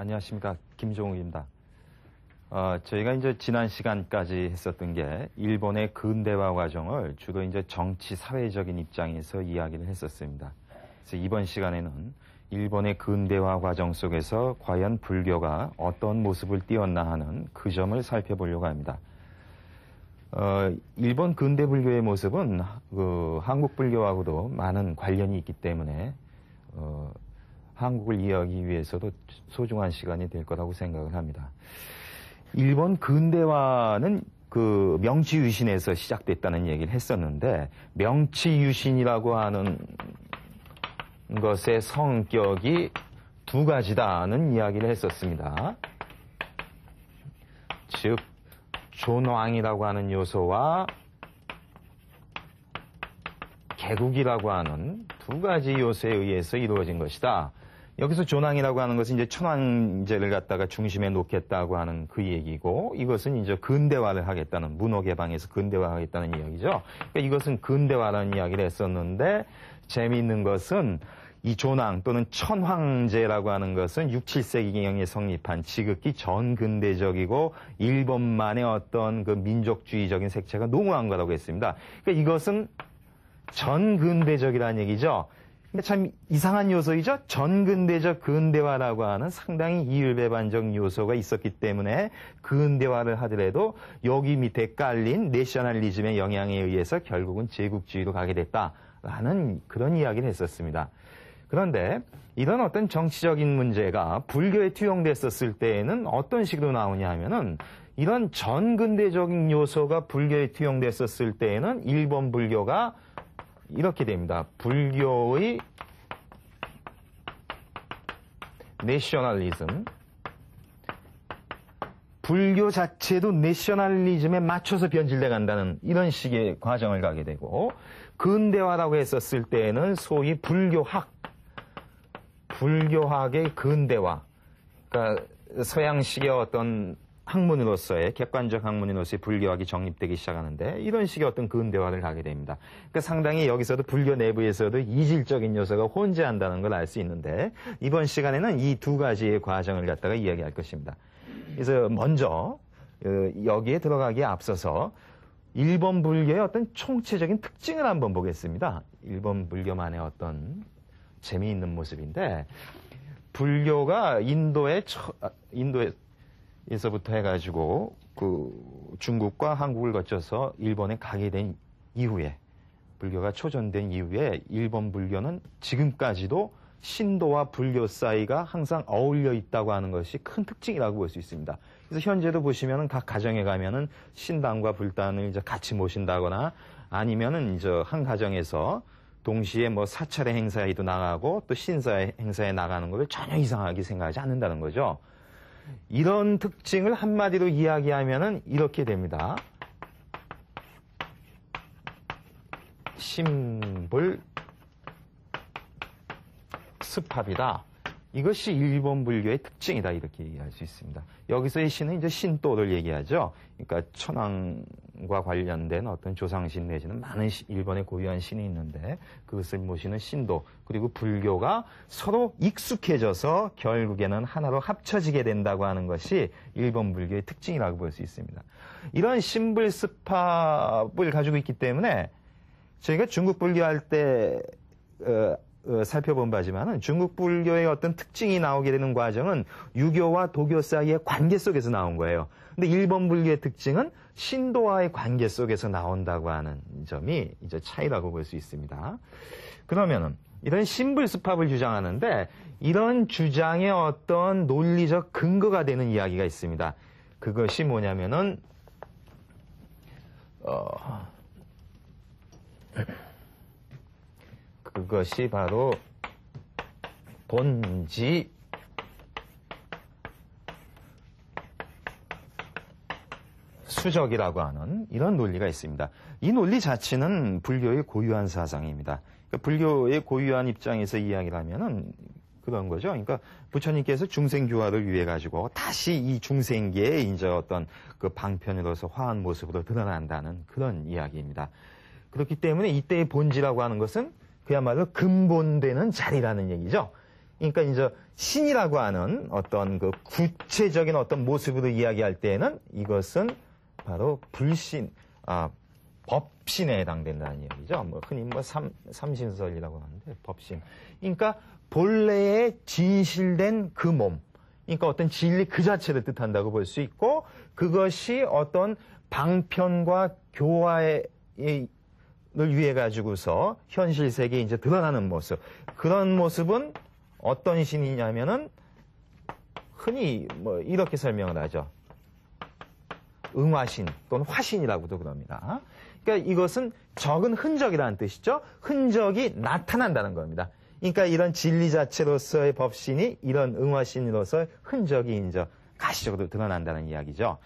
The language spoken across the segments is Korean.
안녕하십니까. 김종욱입니다. 저희가 이제 지난 시간까지 했었던 게 일본의 근대화 과정을 주로 이제 정치, 사회적인 입장에서 이야기를 했었습니다. 그래서 이번 시간에는 일본의 근대화 과정 속에서 과연 불교가 어떤 모습을 띄었나 하는 그 점을 살펴보려고 합니다. 일본 근대 불교의 모습은 한국 불교하고도 많은 관련이 있기 때문에 한국을 이해하기 위해서도 소중한 시간이 될 거라고 생각을 합니다. 일본 근대화는 그 명치유신에서 시작됐다는 얘기를 했었는데, 명치유신이라고 하는 것의 성격이 두 가지다는 이야기를 했었습니다. 즉, 존왕이라고 하는 요소와 개국이라고 하는 두 가지 요소에 의해서 이루어진 것이다. 여기서 존왕이라고 하는 것은 이제 천황제를 갖다가 중심에 놓겠다고 하는 그 얘기고, 이것은 이제 근대화를 하겠다는, 문호 개방에서 근대화하겠다는 이야기죠. 그러니까 이것은 근대화라는 이야기를 했었는데, 재미있는 것은 이 존왕 또는 천황제라고 하는 것은 6, 7세기경에 성립한 지극히 전근대적이고 일본만의 어떤 그 민족주의적인 색채가 농후한 거라고 했습니다. 그러니까 이것은 전근대적이라는 얘기죠. 참 이상한 요소이죠. 전근대적 근대화라고 하는 상당히 이율배반적 요소가 있었기 때문에 근대화를 하더라도 여기 밑에 깔린 내셔널리즘의 영향에 의해서 결국은 제국주의로 가게 됐다라는 그런 이야기를 했었습니다. 그런데 이런 어떤 정치적인 문제가 불교에 투영됐었을 때에는 어떤 식으로 나오냐 하면은, 이런 전근대적인 요소가 불교에 투영됐었을 때에는 일본 불교가 이렇게 됩니다. 불교의 내셔널리즘, 불교 자체도 내셔널리즘에 맞춰서 변질돼 간다는 이런 식의 과정을 가게 되고, 근대화라고 했었을 때에는 소위 불교학의 근대화, 그러니까 서양식의 어떤 학문으로서의, 객관적 학문으로서의 불교학이 정립되기 시작하는데, 이런 식의 어떤 근대화를 가게 됩니다. 그러니까 상당히 여기서도 불교 내부에서도 이질적인 요소가 혼재한다는 걸 알 수 있는데, 이번 시간에는 이 두 가지의 과정을 갖다가 이야기할 것입니다. 그래서 먼저 여기에 들어가기에 앞서서 일본 불교의 어떤 총체적인 특징을 한번 보겠습니다. 일본 불교만의 어떤 재미있는 모습인데, 불교가 인도에서부터 해가지고 그 중국과 한국을 거쳐서 일본에 가게 된 이후에, 불교가 초전된 이후에 일본 불교는 지금까지도 신도와 불교 사이가 항상 어울려 있다고 하는 것이 큰 특징이라고 볼 수 있습니다. 그래서 현재도 보시면은 각 가정에 가면은 신당과 불단을 이제 같이 모신다거나, 아니면은 이제 한 가정에서 동시에 뭐 사찰의 행사에도 나가고 또 신사의 행사에 나가는 것을 전혀 이상하게 생각하지 않는다는 거죠. 이런 특징을 한마디로 이야기하면은 이렇게 됩니다. 신불 스팝이다. 이것이 일본 불교의 특징이다, 이렇게 얘기할 수 있습니다. 여기서의 신은 이제 신도를 얘기하죠. 그러니까 천황과 관련된 어떤 조상신 내지는 많은 일본의 고유한 신이 있는데, 그것을 모시는 신도, 그리고 불교가 서로 익숙해져서 결국에는 하나로 합쳐지게 된다고 하는 것이 일본 불교의 특징이라고 볼 수 있습니다. 이런 신불스팝을 가지고 있기 때문에 저희가 중국 불교 할 때 살펴본 바지만은, 중국 불교의 어떤 특징이 나오게 되는 과정은 유교와 도교 사이의 관계 속에서 나온 거예요. 근데 일본 불교의 특징은 신도와의 관계 속에서 나온다고 하는 점이 이제 차이라고 볼 수 있습니다. 그러면은 이런 신불스팝을 주장하는데, 이런 주장의 어떤 논리적 근거가 되는 이야기가 있습니다. 그것이 뭐냐면은 그것이 바로 본지 수적이라고 하는 이런 논리가 있습니다. 이 논리 자체는 불교의 고유한 사상입니다. 그러니까 불교의 고유한 입장에서 이야기를 하면은 그런 거죠. 그러니까 부처님께서 중생교화를 위해 가지고 다시 이 중생계에 이제 어떤 그 방편으로서 화한 모습으로 드러난다는 그런 이야기입니다. 그렇기 때문에 이때의 본지라고 하는 것은 그야말로 근본되는 자리라는 얘기죠. 그러니까 이제 신이라고 하는 어떤 그 구체적인 어떤 모습으로 이야기할 때에는 이것은 바로 불신, 법신에 해당된다는 얘기죠. 뭐 흔히 뭐 삼신설이라고 하는데 법신. 그러니까 본래의 진실된 그 몸. 그러니까 어떤 진리 그 자체를 뜻한다고 볼 수 있고 그것이 어떤 방편과 교화를 위해 가지고서 현실 세계에 이제 드러나는 모습. 그런 모습은 어떤 신이냐면은 흔히 뭐 이렇게 설명을 하죠. 응화신 또는 화신이라고도 그럽니다. 그러니까 이것은 적은 흔적이라는 뜻이죠. 흔적이 나타난다는 겁니다. 그러니까 이런 진리 자체로서의 법신이 이런 응화신으로서의 흔적이 이제 가시적으로 드러난다는 이야기죠.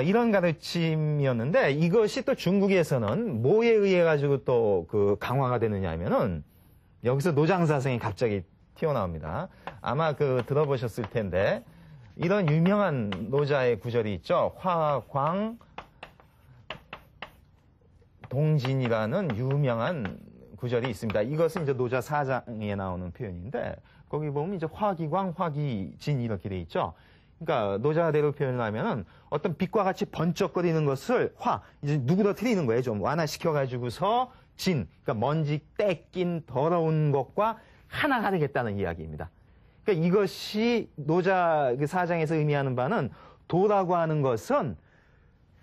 이런 가르침이었는데 이것이 또 중국에서는 뭐에 의해 가지고 또 그 강화가 되느냐 하면은 여기서 노장사성이 갑자기 튀어나옵니다. 아마 그 들어보셨을 텐데 이런 유명한 노자의 구절이 있죠. 화광 동진이라는 유명한 구절이 있습니다. 이것은 이제 노자 사장에 나오는 표현인데 거기 보면 이제 화기광, 화기진 이렇게 돼 있죠. 그러니까 노자대로 표현을 하면은 어떤 빛과 같이 번쩍거리는 것을 이제 누그러뜨리는 거예요. 좀 완화시켜가지고서 그러니까 먼지 떼낀 더러운 것과 하나가 되겠다는 이야기입니다. 그러니까 이것이 노자 그 사장에서 의미하는 바는 도라고 하는 것은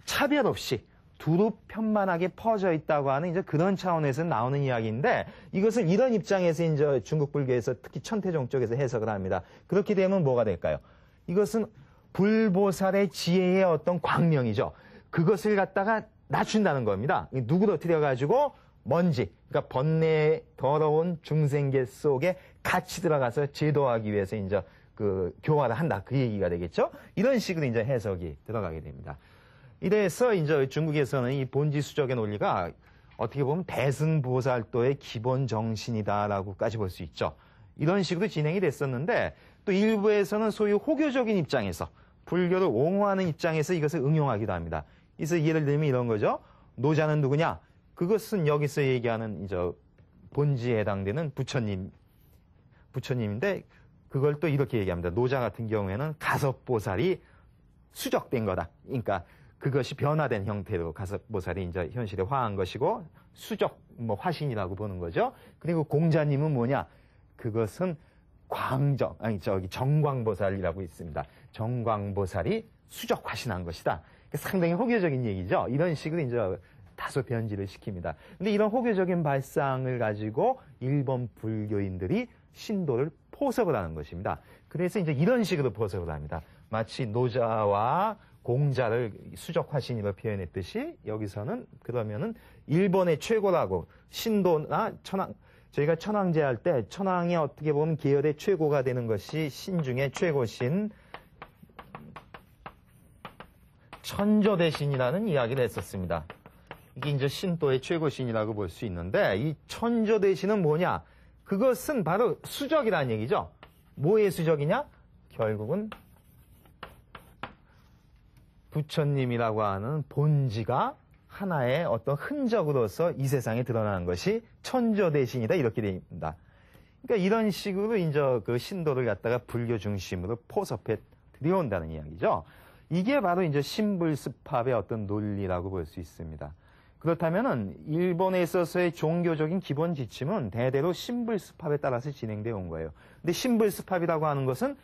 차별 없이 두루 편만하게 퍼져 있다고 하는 이제 그런 차원에서 나오는 이야기인데 이것을 이런 입장에서 이제 중국 불교에서 특히 천태종 쪽에서 해석을 합니다. 그렇게 되면 뭐가 될까요? 이것은 불보살의 지혜의 어떤 광명이죠. 그것을 갖다가 낮춘다는 겁니다. 누그러뜨려가지고 먼지, 그러니까 번뇌 더러운 중생계 속에 같이 들어가서 제도하기 위해서 이제 그 교화를 한다. 그 얘기가 되겠죠. 이런 식으로 이제 해석이 들어가게 됩니다. 이래서 이제 중국에서는 이 본지수적의 논리가 어떻게 보면 대승보살도의 기본 정신이다라고까지 볼 수 있죠. 이런 식으로 진행이 됐었는데 또 일부에서는 소위 호교적인 입장에서 불교를 옹호하는 입장에서 이것을 응용하기도 합니다. 그래서 예를 들면 이런 거죠. 노자는 누구냐? 그것은 여기서 얘기하는 이제 본지에 해당되는 부처님인데 그걸 또 이렇게 얘기합니다. 노자 같은 경우에는 가섭보살이 수적된 거다. 그러니까 그것이 변화된 형태로 가섭보살이 이제 현실에 화한 것이고 수적 화신이라고 보는 거죠. 그리고 공자님은 뭐냐? 그것은 정광보살이라고 있습니다. 정광보살이 수적 화신한 것이다. 상당히 호교적인 얘기죠. 이런 식으로 이제 다소 변질을 시킵니다. 근데 이런 호교적인 발상을 가지고 일본 불교인들이 신도를 포섭을 하는 것입니다. 그래서 이제 이런 식으로 포섭을 합니다. 마치 노자와 공자를 수적 화신으로 표현했듯이 여기서는 그러면은 일본의 최고라고 신도나 천황, 저희가 천황제 할 때 천황이 어떻게 보면 계열의 최고가 되는 것이 신 중에 최고신 천조대신이라는 이야기를 했었습니다. 이게 이제 신도의 최고신이라고 볼 수 있는데 이 천조대신은 뭐냐? 그것은 바로 수적이라는 얘기죠. 뭐의 수적이냐? 결국은 부처님이라고 하는 본지가 하나의 어떤 흔적으로서 이 세상에 드러나는 것이 천조대신이다 이렇게 됩니다. 그러니까 이런 식으로 이제 그 신도를 갖다가 불교 중심으로 포섭해 들여온다는 이야기죠. 이게 바로 이제 신불습합의 어떤 논리라고 볼 수 있습니다. 그렇다면은 일본에 있어서의 종교적인 기본 지침은 대대로 신불습합에 따라서 진행되어 온 거예요. 근데 신불습합이라고 하는 것은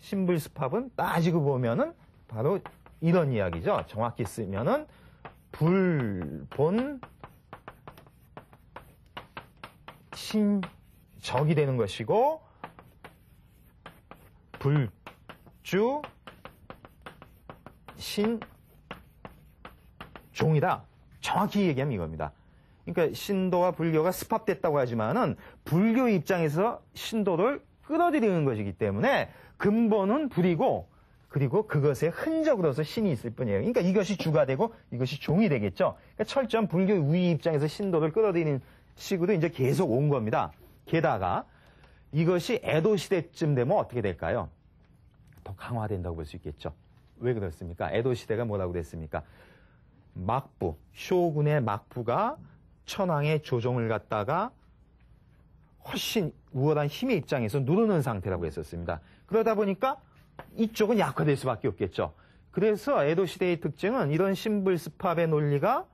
신불습합은 따지고 보면은 바로 이런 이야기죠. 정확히 쓰면은 불본 신적이 되는 것이고 불주 신종이다. 정확히 얘기하면 이겁니다. 그러니까 신도와 불교가 습합됐다고 하지만은 불교 입장에서 신도를 끌어들이는 것이기 때문에 근본은 불이고 그리고 그것의 흔적으로서 신이 있을 뿐이에요. 그러니까 이것이 주가 되고 이것이 종이 되겠죠. 그러니까 철저한 불교 우위 입장에서 신도를 끌어들이는 식으로 이제 계속 온 겁니다. 게다가 이것이 에도 시대쯤 되면 어떻게 될까요? 더 강화된다고 볼 수 있겠죠. 왜 그렇습니까? 에도 시대가 뭐라고 그랬습니까? 막부, 쇼군의 막부가 천황의 조종을 갖다가 훨씬 우월한 힘의 입장에서 누르는 상태라고 했었습니다. 그러다 보니까 이쪽은 약화될 수밖에 없겠죠. 그래서 에도 시대의 특징은 이런 신불습합의 논리가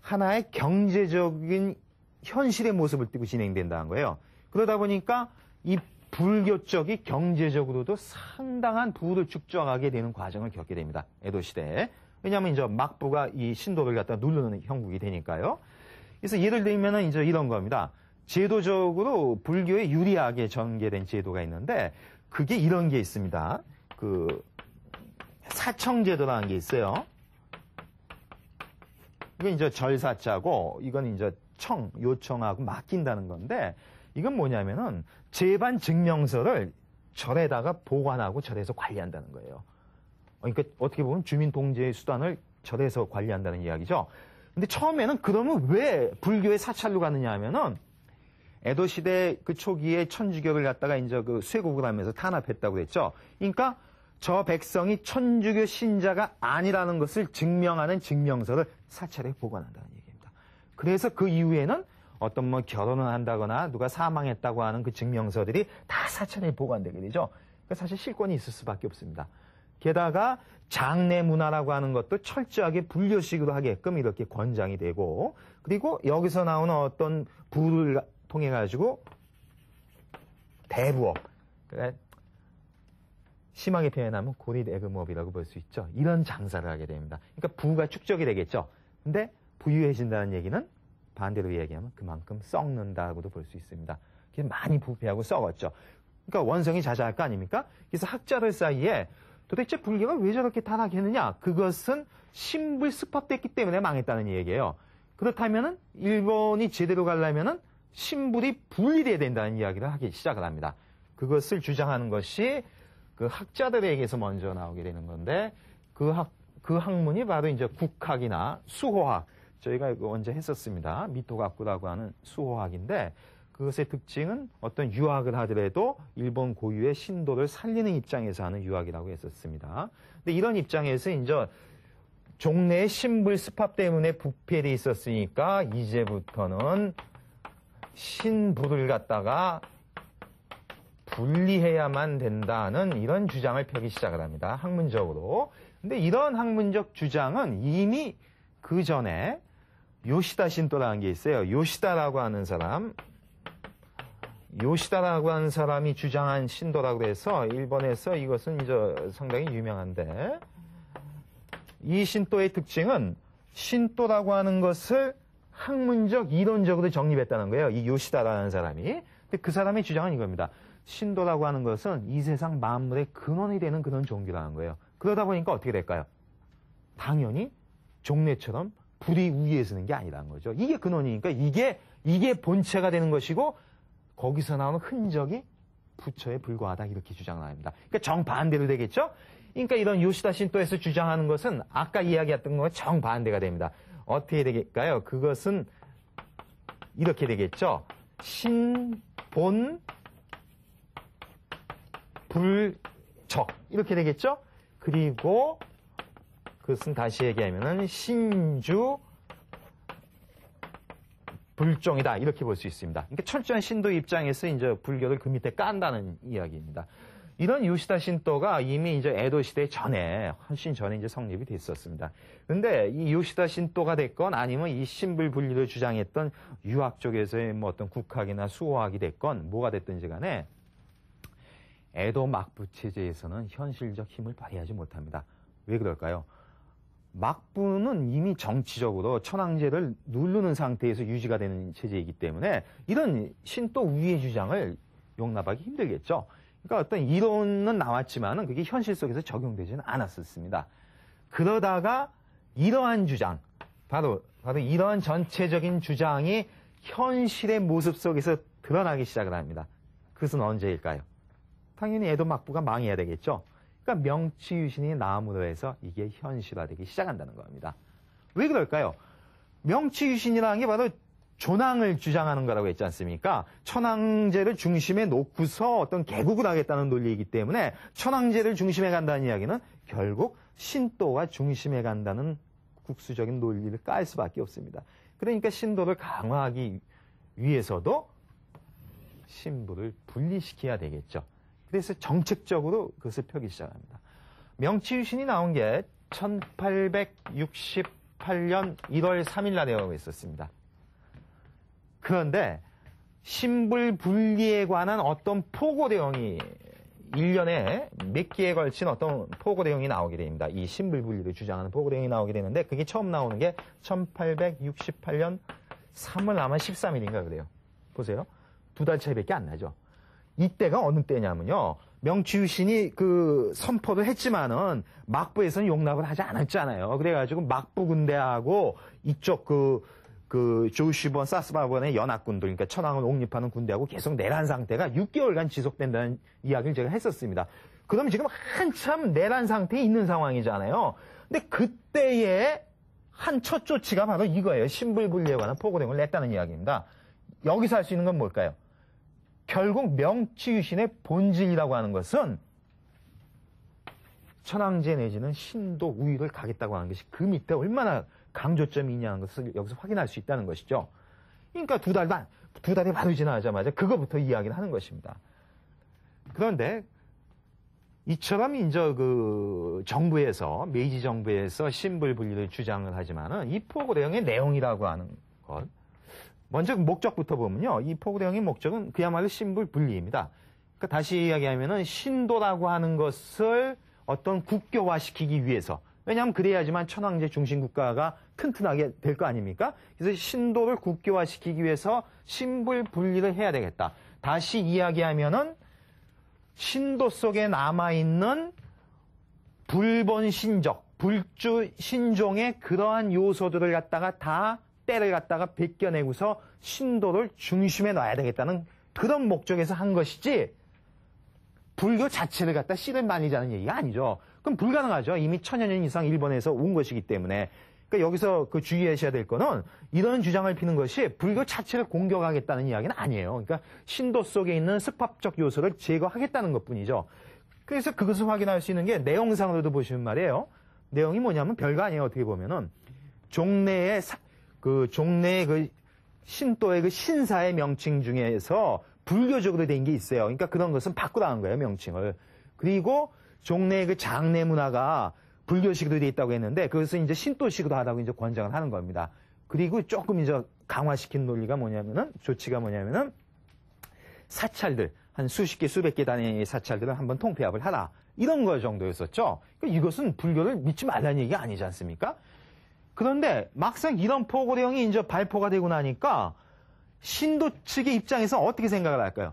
하나의 경제적인 현실의 모습을 띠고 진행된다는 거예요. 그러다 보니까 이 불교 쪽이 경제적으로도 상당한 부를 축적하게 되는 과정을 겪게 됩니다. 에도 시대에. 왜냐하면 이제 막부가 이 신도를 갖다 누르는 형국이 되니까요. 그래서 예를 들면은 이제 이런 겁니다. 제도적으로 불교에 유리하게 전개된 제도가 있는데 그게 이런 게 있습니다. 그 사청제도라는 게 있어요. 이건 이제 절사자고 이건 이제 요청하고 맡긴다는 건데 이건 뭐냐면은 재반 증명서를 절에다가 보관하고 절에서 관리한다는 거예요. 그러니까 어떻게 보면 주민 통제의 수단을 절에서 관리한다는 이야기죠. 근데 처음에는 그러면 왜 불교의 사찰로 가느냐 하면은 에도 시대 그 초기에 천주교를 갖다가 이제 그 쇄국을 하면서 탄압했다고 그랬죠. 그러니까 저 백성이 천주교 신자가 아니라는 것을 증명하는 증명서를 사찰에 보관한다는 얘기입니다. 그래서 그 이후에는 어떤 뭐 결혼을 한다거나 누가 사망했다고 하는 그 증명서들이 다 사찰에 보관되게 되죠. 그러니까 사실 실권이 있을 수밖에 없습니다. 게다가 장례 문화라고 하는 것도 철저하게 불교식으로 하게끔 이렇게 권장이 되고 그리고 여기서 나오는 어떤 부를 통해 가지고 대부업, 그러니까 심하게 표현하면 고리대금업이라고 볼 수 있죠. 이런 장사를 하게 됩니다. 그러니까 부가 축적이 되겠죠. 근데 부유해진다는 얘기는 반대로 이야기하면 그만큼 썩는다고도 볼 수 있습니다. 그래서 많이 부패하고 썩었죠. 그러니까 원성이 자자할 거 아닙니까? 그래서 학자들 사이에 도대체 불교가 왜 저렇게 타락했느냐? 그것은 신불 습합됐기 때문에 망했다는 얘기예요. 그렇다면은 일본이 제대로 가려면은 신불이 분리돼야 된다는 이야기를 하기 시작을 합니다. 그것을 주장하는 것이 그 학자들에게서 먼저 나오게 되는 건데 그 학문이 바로 이제 국학이나 수호학, 저희가 이거 언제 했었습니다. 미토가쿠라고 하는 수호학인데 그것의 특징은 어떤 유학을 하더라도 일본 고유의 신도를 살리는 입장에서 하는 유학이라고 했었습니다. 근데 이런 입장에서 이제 종래의 신불 습합 때문에 부패돼 있었으니까 이제부터는 신불을 갖다가 분리해야만 된다는 이런 주장을 펴기 시작을 합니다. 학문적으로. 근데 이런 학문적 주장은 이미 그 전에 요시다 신도라는 게 있어요. 요시다라고 하는 사람이 주장한 신도라고 해서 일본에서 이것은 이제 상당히 유명한데 이 신도의 특징은 신도라고 하는 것을 학문적, 이론적으로 정립했다는 거예요. 이 요시다라는 사람이. 근데 그 사람의 주장은 이겁니다. 신도라고 하는 것은 이 세상 만물의 근원이 되는 그런 종교라는 거예요. 그러다 보니까 어떻게 될까요? 당연히 종래처럼 불이 위에 서는 게 아니라는 거죠. 이게 근원이니까 이게 본체가 되는 것이고 거기서 나오는 흔적이 부처에 불과하다 이렇게 주장을 합니다. 그러니까 정반대로 되겠죠? 그러니까 이런 요시다 신도에서 주장하는 것은 아까 이야기했던 것과 정반대가 됩니다. 어떻게 되겠까요? 그것은 이렇게 되겠죠. 신본 불적 이렇게 되겠죠. 그리고 그것은 다시 얘기하면은 신주 불종이다 이렇게 볼 수 있습니다. 그러니까 철저한 신도 입장에서 이제 불교를 그 밑에 깐다는 이야기입니다. 이런 요시다 신도가 이미 이제 에도 시대 전에 훨씬 전에 이제 성립이 됐었습니다. 그런데 이 요시다 신도가 됐건 아니면 이 신불 분리를 주장했던 유학 쪽에서의 뭐 어떤 국학이나 수호학이 됐건 뭐가 됐든지 간에 에도 막부 체제에서는 현실적 힘을 발휘하지 못합니다. 왜 그럴까요? 막부는 이미 정치적으로 천황제를 누르는 상태에서 유지가 되는 체제이기 때문에 이런 신도 우위의 주장을 용납하기 힘들겠죠. 그러니까 어떤 이론은 나왔지만은 그게 현실 속에서 적용되지는 않았었습니다. 그러다가 이러한 주장, 바로 이러한 전체적인 주장이 현실의 모습 속에서 드러나기 시작을 합니다. 그것은 언제일까요? 당연히 에도 막부가 망해야 되겠죠. 그러니까 명치유신이 나옴으로 해서 이게 현실화되기 시작한다는 겁니다. 왜 그럴까요? 명치유신이라는 게 바로 존왕을 주장하는 거라고 했지 않습니까? 천황제를 중심에 놓고서 어떤 개국을 하겠다는 논리이기 때문에 천황제를 중심에 간다는 이야기는 결국 신도가 중심에 간다는 국수적인 논리를 깔 수밖에 없습니다. 그러니까 신도를 강화하기 위해서도 신부를 분리시켜야 되겠죠. 그래서 정책적으로 그것을 펴기 시작합니다. 명치유신이 나온 게 1868년 1월 3일 날에 있었습니다. 그런데 신불 분리에 관한 어떤 포고 내용이 1년에 몇 개에 걸친 어떤 포고 내용이 나오게 됩니다. 이 신불 분리를 주장하는 포고 내용이 나오게 되는데 그게 처음 나오는 게 1868년 3월 아마 13일인가 그래요. 보세요. 2달 차이밖에 안 나죠. 이때가 어느 때냐면요. 명치유신이 그 선포를 했지만은 막부에서는 용납을 하지 않았잖아요. 그래가지고 막부 군대하고 이쪽 조슈번, 사스바번의 연합군들, 그러니까 천황을 옹립하는 군대하고 계속 내란 상태가 6개월간 지속된다는 이야기를 제가 했었습니다. 그러면 지금 한참 내란 상태에 있는 상황이잖아요. 근데 그때의 한 첫 조치가 바로 이거예요. 신불분리에 관한 포고령을 냈다는 이야기입니다. 여기서 할 수 있는 건 뭘까요? 결국 명치유신의 본질이라고 하는 것은 천황제 내지는 신도 우위를 가겠다고 하는 것이 그 밑에 얼마나 강조점이 있냐는 것을 여기서 확인할 수 있다는 것이죠. 그러니까 두 달이 바로 지나자마자 그거부터 이야기를 하는 것입니다. 그런데 이처럼 이제 정부에서 메이지 정부에서 신불 분리를 주장을 하지만은 이 포고령의 내용이라고 하는 것 먼저 목적부터 보면요. 이 포고령의 목적은 그야말로 신불 분리입니다. 그러니까 다시 이야기하면은 신도라고 하는 것을 어떤 국교화시키기 위해서 왜냐하면 그래야지만 천황제 중심국가가 튼튼하게 될 거 아닙니까? 그래서 신도를 국교화시키기 위해서 신불 분리를 해야 되겠다. 다시 이야기하면은 신도 속에 남아있는 불본 신적, 불주 신종의 그러한 요소들을 갖다가 다 때를 갖다가 벗겨내고서 신도를 중심에 놔야 되겠다는 그런 목적에서 한 것이지 불교 자체를 갖다 씨를 말리자는 얘기가 아니죠. 그럼 불가능하죠. 이미 천여 년 이상 일본에서 온 것이기 때문에. 그러니까 여기서 주의하셔야 될 거는 이런 주장을 피는 것이 불교 자체를 공격하겠다는 이야기는 아니에요. 그러니까 신도 속에 있는 습합적 요소를 제거하겠다는 것뿐이죠. 그래서 그것을 확인할 수 있는 게 내용상으로도 보시면 말이에요. 내용이 뭐냐면 별거 아니에요. 어떻게 보면은 종래의 신도의 신사의 명칭 중에서 불교적으로 된 게 있어요. 그러니까 그런 것은 바꾸라는 거예요, 명칭을. 그리고 종래의 장례 문화가 불교식으로 돼 있다고 했는데 그것은 이제 신도식으로 하라고 이제 권장을 하는 겁니다. 그리고 조금 이제 강화시킨 논리가 조치가 뭐냐면은 사찰들, 한 수십 개, 수백 개 단위의 사찰들을 한번 통폐합을 하라. 이런 거 정도였었죠. 그러니까 이것은 불교를 믿지 말라는 얘기가 아니지 않습니까? 그런데 막상 이런 포고령이 이제 발표가 되고 나니까 신도 측의 입장에서 어떻게 생각을 할까요?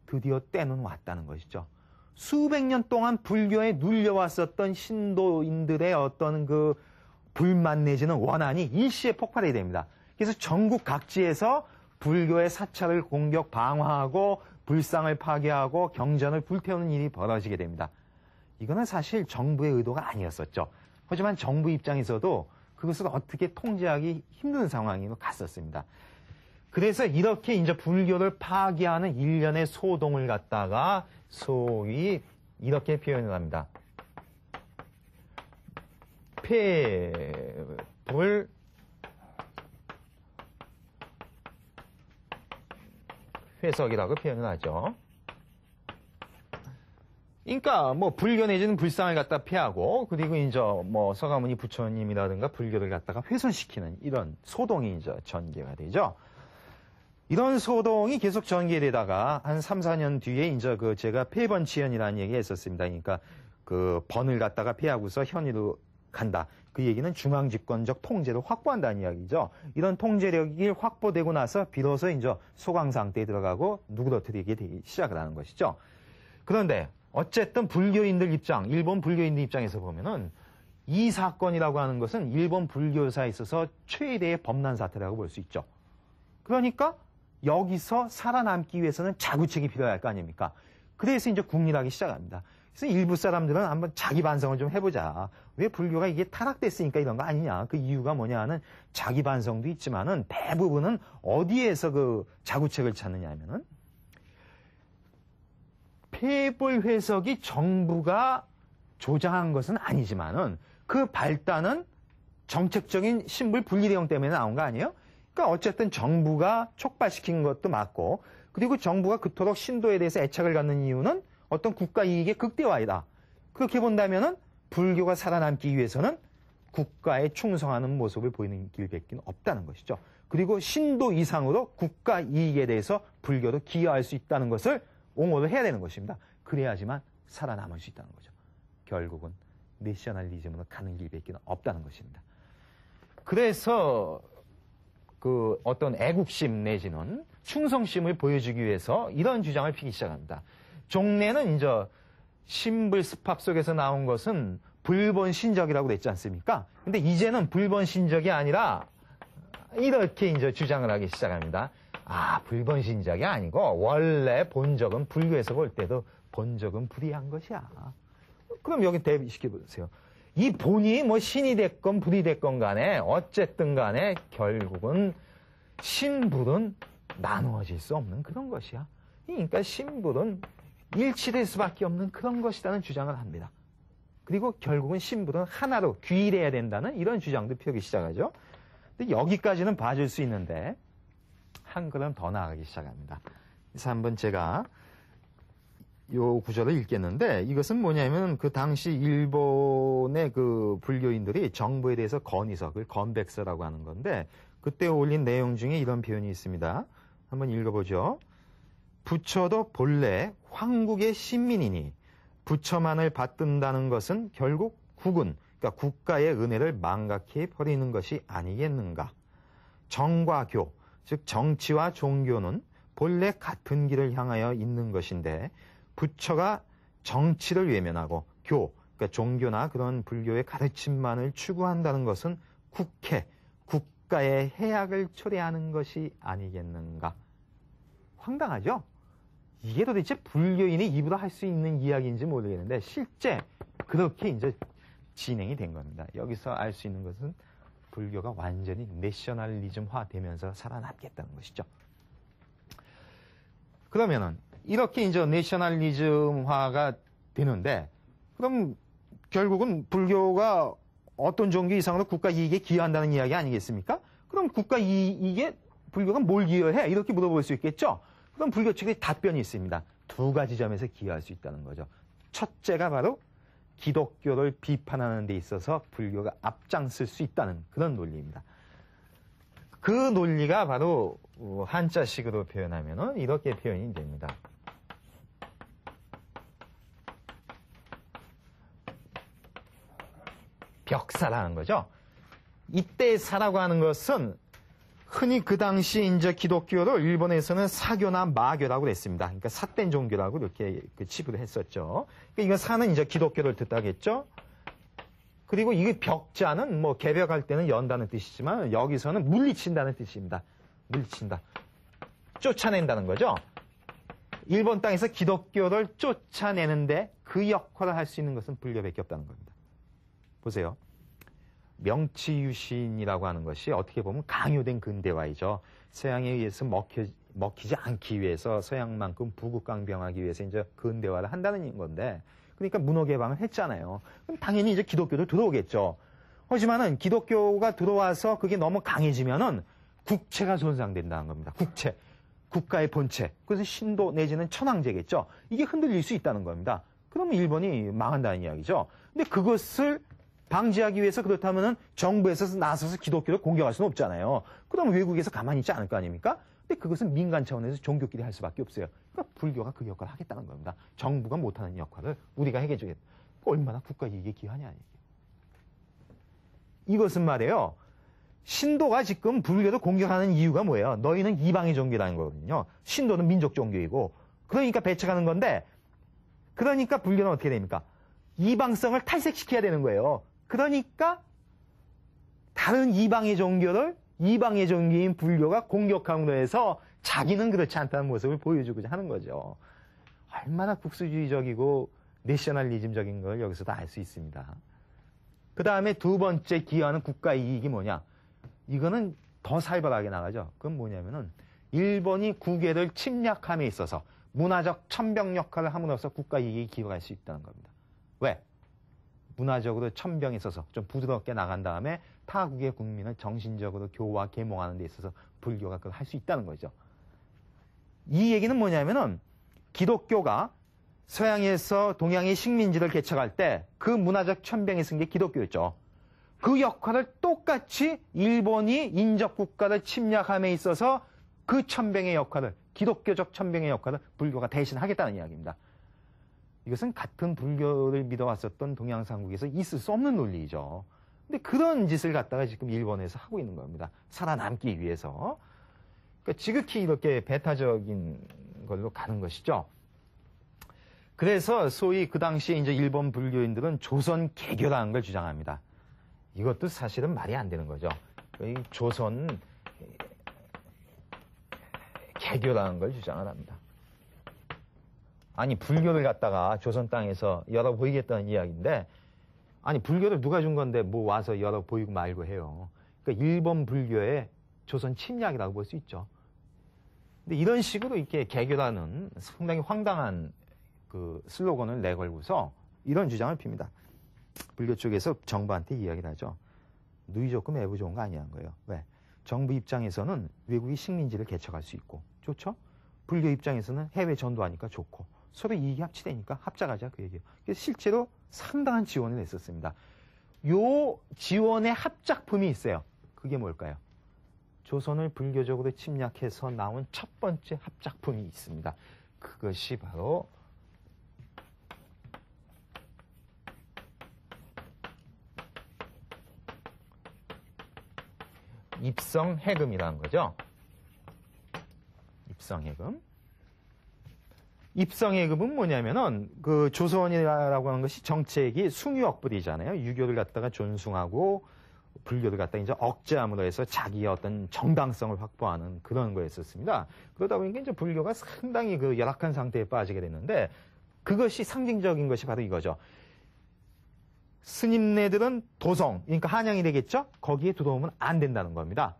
드디어 때는 왔다는 것이죠. 수백 년 동안 불교에 눌려왔었던 신도인들의 어떤 불만 내지는 원한이 일시에 폭발이 됩니다. 그래서 전국 각지에서 불교의 사찰을 공격, 방화하고 불상을 파괴하고 경전을 불태우는 일이 벌어지게 됩니다. 이거는 사실 정부의 의도가 아니었었죠. 하지만 정부 입장에서도 그것을 어떻게 통제하기 힘든 상황으로 갔었습니다. 그래서 이렇게 이제 불교를 파괴하는 일련의 소동을 갖다가 소위 이렇게 표현을 합니다. 폐불 회석이라고 표현을 하죠. 그러니까 불교 내지는 불상을 갖다 피하고 그리고 이제 서가모니 부처님이라든가 불교를 갖다가 훼손시키는 이런 소동이 이제 전개가 되죠. 이런 소동이 계속 전개되다가 한 3, 4년 뒤에 이제 제가 폐번치현이라는 얘기 했었습니다. 그러니까 번을 갖다가 피하고서 현위로 간다. 그 얘기는 중앙집권적 통제를 확보한다는 이야기죠. 이런 통제력이 확보되고 나서 비로소 이제 소강 상태에 들어가고 누그러뜨리게 되기 시작을 하는 것이죠. 그런데 어쨌든 불교인들 입장, 일본 불교인들 입장에서 보면은 이 사건이라고 하는 것은 일본 불교사에 있어서 최대의 범난 사태라고 볼 수 있죠. 그러니까 여기서 살아남기 위해서는 자구책이 필요할 거 아닙니까? 그래서 이제 국리하기 시작합니다. 그래서 일부 사람들은 한번 자기 반성을 좀 해보자. 왜 불교가 이게 타락됐으니까 이런 거 아니냐. 그 이유가 뭐냐 하는 자기 반성도 있지만은 대부분은 어디에서 자구책을 찾느냐 하면은 폐불 회석이 정부가 조장한 것은 아니지만은 그 발단은 정책적인 신불 분리 내용 때문에 나온 거 아니에요? 그러니까 어쨌든 정부가 촉발시킨 것도 맞고 그리고 정부가 그토록 신도에 대해서 애착을 갖는 이유는 어떤 국가 이익의 극대화이다. 그렇게 본다면은 불교가 살아남기 위해서는 국가에 충성하는 모습을 보이는 길밖에 없다는 것이죠. 그리고 신도 이상으로 국가 이익에 대해서 불교도 기여할 수 있다는 것을 옹호를 해야 되는 것입니다. 그래야지만 살아남을 수 있다는 거죠. 결국은 내셔널리즘으로 가는 길밖에 없다는 것입니다. 그래서 그 어떤 애국심 내지는 충성심을 보여주기 위해서 이런 주장을 피기 시작합니다. 종래는 이제 신불습합 속에서 나온 것은 불본신적이라고 그랬지 않습니까? 근데 이제는 불본신적이 아니라 이렇게 이제 주장을 하기 시작합니다. 아, 불본신적이 아니고 원래 본적은 불교에서 볼 때도 본적은 불이한 것이야. 그럼 여기 대비시켜 보세요. 이 본이 뭐 신이 됐건 불이 됐건 간에 어쨌든 간에 결국은 신불은 나누어질 수 없는 그런 것이야. 그러니까 신불은 일치될 수밖에 없는 그런 것이라는 주장을 합니다. 그리고 결국은 신불은 하나로 귀일해야 된다는 이런 주장도 펴기 시작하죠. 근데 여기까지는 봐줄 수 있는데 한 걸음 더 나아가기 시작합니다. 그래서 한번 제가 요 구절을 읽겠는데 이것은 뭐냐면 그 당시 일본의 그 불교인들이 정부에 대해서 건의석을 건백서라고 하는 건데 그때 올린 내용 중에 이런 표현이 있습니다. 한번 읽어보죠. 부처도 본래 황국의 신민이니 부처만을 받든다는 것은 결국 국은 그러니까 국가의 은혜를 망각해 버리는 것이 아니겠는가. 정과 교, 즉 정치와 종교는 본래 같은 길을 향하여 있는 것인데 부처가 정치를 외면하고 그러니까 종교나 그런 불교의 가르침만을 추구한다는 것은 국가의 해악을 초래하는 것이 아니겠는가. 황당하죠? 이게 도대체 불교인이 입으로 할 수 있는 이야기인지 모르겠는데 실제 그렇게 이제 진행이 된 겁니다. 여기서 알 수 있는 것은 불교가 완전히 내셔널리즘화 되면서 살아남겠다는 것이죠. 그러면은 이렇게 이제 내셔널리즘화가 되는데 그럼 결국은 불교가 어떤 종교 이상으로 국가 이익에 기여한다는 이야기 아니겠습니까? 그럼 국가 이익에 불교가 뭘 기여해? 이렇게 물어볼 수 있겠죠? 그럼 불교 측의 답변이 있습니다. 두 가지 점에서 기여할 수 있다는 거죠. 첫째가 바로 기독교를 비판하는 데 있어서 불교가 앞장설 수 있다는 그런 논리입니다. 그 논리가 바로 한자식으로 표현하면 이렇게 표현이 됩니다. 벽사라는 거죠. 이때 사라고 하는 것은 흔히 그 당시 이제 기독교를 일본에서는 사교나 마교라고 그랬습니다. 그러니까 삿된 종교라고 이렇게 치부를 했었죠. 그러니까 이거 사는 이제 기독교를 뜻하겠죠. 그리고 이 벽자는 뭐 개벽할 때는 연다는 뜻이지만 여기서는 물리친다는 뜻입니다. 물리친다. 쫓아낸다는 거죠. 일본 땅에서 기독교를 쫓아내는데 그 역할을 할 수 있는 것은 불교밖에 없다는 겁니다. 보세요. 명치유신이라고 하는 것이 어떻게 보면 강요된 근대화이죠. 서양에 의해서 먹히지 않기 위해서 서양만큼 부국강병하기 위해서 이제 근대화를 한다는 건데 그러니까 문호 개방을 했잖아요. 그럼 당연히 이제 기독교도 들어오겠죠. 하지만은 기독교가 들어와서 그게 너무 강해지면은 국체가 손상된다는 겁니다. 국체. 국가의 본체. 그래서 신도 내지는 천황제겠죠. 이게 흔들릴 수 있다는 겁니다. 그러면 일본이 망한다는 이야기죠. 근데 그것을 방지하기 위해서 그렇다면은 정부에서 나서서 기독교를 공격할 수는 없잖아요. 그럼 외국에서 가만히 있지 않을 거 아닙니까? 근데 그것은 민간 차원에서 종교끼리 할 수밖에 없어요. 그러니까 불교가 그 역할을 하겠다는 겁니다. 정부가 못하는 역할을 우리가 해주겠다. 얼마나 국가 이익에 기여하냐. 이것은 말이에요. 신도가 지금 불교를 공격하는 이유가 뭐예요? 너희는 이방의 종교라는 거거든요. 신도는 민족 종교이고 그러니까 배척하는 건데 그러니까 불교는 어떻게 됩니까? 이방성을 탈색시켜야 되는 거예요. 그러니까 다른 이방의 종교를 이방의 종교인 불교가 공격함으로 해서 자기는 그렇지 않다는 모습을 보여주고자 하는 거죠. 얼마나 국수주의적이고 내셔널리즘적인 걸 여기서도 알 수 있습니다. 그 다음에 두 번째 기여하는 국가 이익이 뭐냐? 이거는 더 살벌하게 나가죠. 그건 뭐냐면은 일본이 국외를 침략함에 있어서 문화적 천병 역할을 함으로써 국가 이익이 기여할 수 있다는 겁니다. 왜? 문화적으로 천병에 있어서 좀 부드럽게 나간 다음에 타국의 국민을 정신적으로 교화, 계몽하는 데 있어서 불교가 그걸 할 수 있다는 거죠. 이 얘기는 뭐냐면은 기독교가 서양에서 동양의 식민지를 개척할 때 그 문화적 천병이 쓴 게 기독교였죠. 그 역할을 똑같이 일본이 인접국가를 침략함에 있어서 그 천병의 역할을, 기독교적 천병의 역할을 불교가 대신하겠다는 이야기입니다. 이것은 같은 불교를 믿어왔었던 동양삼국에서 있을 수 없는 논리이죠. 근데 그런 짓을 갖다가 지금 일본에서 하고 있는 겁니다. 살아남기 위해서. 그러니까 지극히 이렇게 배타적인 걸로 가는 것이죠. 그래서 소위 그 당시에 이제 일본 불교인들은 조선 개교라는 걸 주장합니다. 이것도 사실은 말이 안 되는 거죠. 이 조선 개교라는 걸 주장을 합니다. 아니, 불교를 갖다가 조선 땅에서 열어 보이겠다는 이야기인데, 아니, 불교를 누가 준 건데 뭐 와서 열어 보이고 말고 해요. 그러니까 일본 불교의 조선 침략이라고 볼 수 있죠. 근데 이런 식으로 이렇게 개교라는 상당히 황당한 그 슬로건을 내걸고서 이런 주장을 핍니다. 불교 쪽에서 정부한테 이야기를 하죠. 누이 좋고 매부 좋은 거 아니라는 거예요. 왜? 정부 입장에서는 외국이 식민지를 개척할 수 있고 좋죠? 불교 입장에서는 해외 전도하니까 좋고 서로 이익이 합치되니까 합작하자 그 얘기예요. 그래서 실제로 상당한 지원을 했었습니다. 요 지원의 합작품이 있어요. 그게 뭘까요? 조선을 불교적으로 침략해서 나온 첫 번째 합작품이 있습니다. 그것이 바로 입성해금이라는 거죠. 입성해금. 입성해금은 뭐냐면은 그 조선이라고 하는 것이 정책이 숭유억불이잖아요. 유교를 갖다가 존숭하고 불교를 갖다가 이제 억제함으로 해서 자기의 어떤 정당성을 확보하는 그런 거였었습니다. 그러다 보니까 이제 불교가 상당히 그 열악한 상태에 빠지게 됐는데 그것이 상징적인 것이 바로 이거죠. 스님네들은 도성, 그러니까 한양이 되겠죠? 거기에 들어오면 안 된다는 겁니다.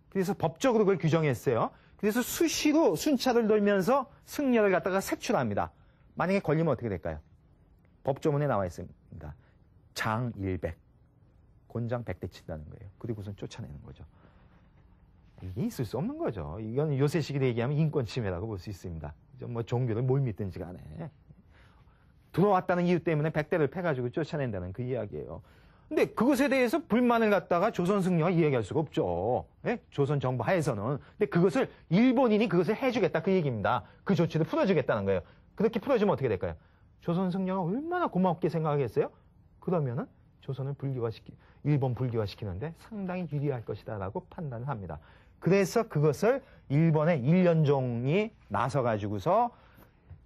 그래서 법적으로 그걸 규정했어요. 그래서 수시로 순찰을 돌면서 승려를 갖다가 색출합니다. 만약에 걸리면 어떻게 될까요? 법조문에 나와 있습니다. 장 100, 곤장 100대 친다는 거예요. 그리고선 쫓아내는 거죠. 이게 있을 수 없는 거죠. 이건 요새 시기로 얘기하면 인권 침해라고 볼 수 있습니다. 뭐 종교를 뭘 믿든지 간에. 들어왔다는 이유 때문에 100대를 패가지고 쫓아낸다는 그 이야기예요. 근데 그것에 대해서 불만을 갖다가 조선 승려가 이야기할 수가 없죠. 예? 조선 정부 하에서는. 근데 그것을 일본인이 그것을 해주겠다 그 얘기입니다. 그 조치를 풀어주겠다는 거예요. 그렇게 풀어주면 어떻게 될까요? 조선 승려가 얼마나 고맙게 생각하겠어요? 그러면은 조선을 일본 불교화시키는데 상당히 유리할 것이다라고 판단을 합니다. 그래서 그것을 일본의 일련종이 나서가지고서